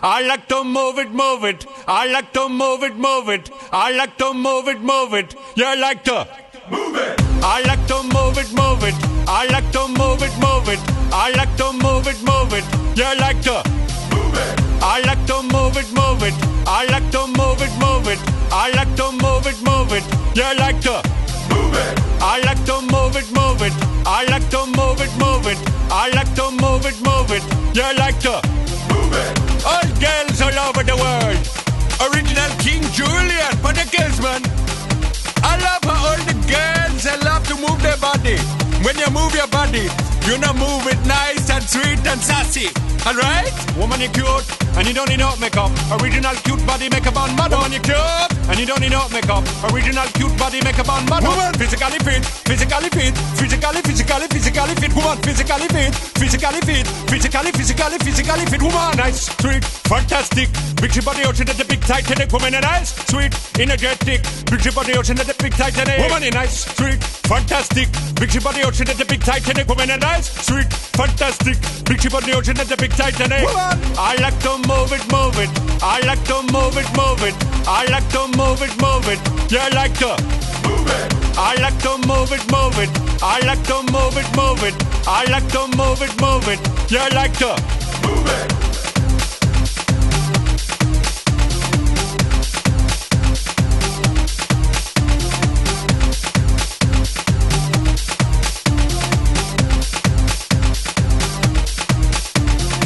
I like to move it, move it. I like to move it, move it. I like to move it, move it. You like to move it. I like to move it, move it. I like to move it, move it. I like to move it, move it. You like to move it. I like to move it, move it. I like to move it, move it. I like to move it, move it. You like to move it. I like to move it, move it. I like to move it, move it. I like to move it, move it. You like to move it. All girls all over the world. Original King Julian for the girls, man. I love how all the girls they love to move their body. When you move your body, you know move it nice and sweet and sassy. Alright? Woman, you cute, and you don't need no makeup. Original cute body makeup on mother. Woman, you cute, and you don't need no makeup. Original cute body makeup on mother. Woman, physically fit, physically fit, physically fit. Woman, physically fit, physically fit, physically fit. Woman, nice, sweet, fantastic. Big ship body ocean at the big Titanic. Woman, nice, sweet, energetic. Big ship body ocean at the big Titanic. Woman, nice, sweet, fantastic. Big ship body ocean at the big Titanic. Woman, nice, sweet, fantastic. Big ship body ocean at the big Titanic. Woman, I like to move it, move it. I like to move it, move it. I like to move it, move it. You like to move it. I like to move it, move it. I like to move it, move it. I like to move it, move it. You like to move it.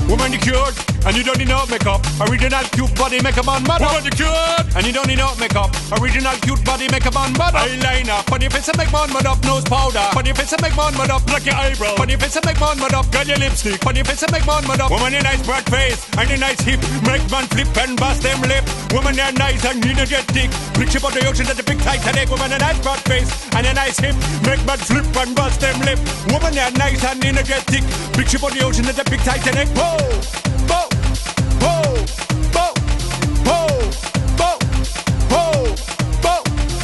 Woman, you cute, and you don't need no makeup. Original cute body makeup on mother. Woman, you cute, and you don't need no makeup. Original cute body makeup on mother. Eyeliner, on your face and make man mud up. Nose powder, on your face and make man mud up. Pluck your eyebrow, on your face and make man mud up. Girl, your lipstick, on your face and make man mud up. Woman, your nice broad face and your nice hip, make man flip and bust them lip. Woman, you're nice and energetic. Big ship on the ocean at the big Titanic. Woman, a nice broad face and a nice hip, make man flip and bust them lip. Woman, you're nice and energetic. Big ship on the ocean at the big Titanic. Whoa. Bo, bo, bo, bo, bo, bo, bo.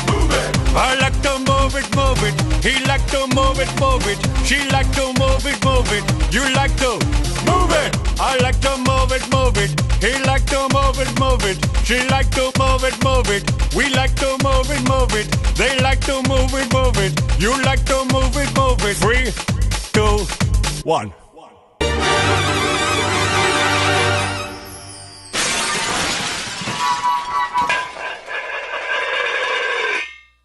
Move it. I like to move it, move it. He like to move it, move it. She like to move it, move it. You like to move it. I like to move it, move it. He like to move it, move it. She like to move it, move it. We like to move it, move it. They like to move it, move it. You like to move it, move it. 3, 2, 1.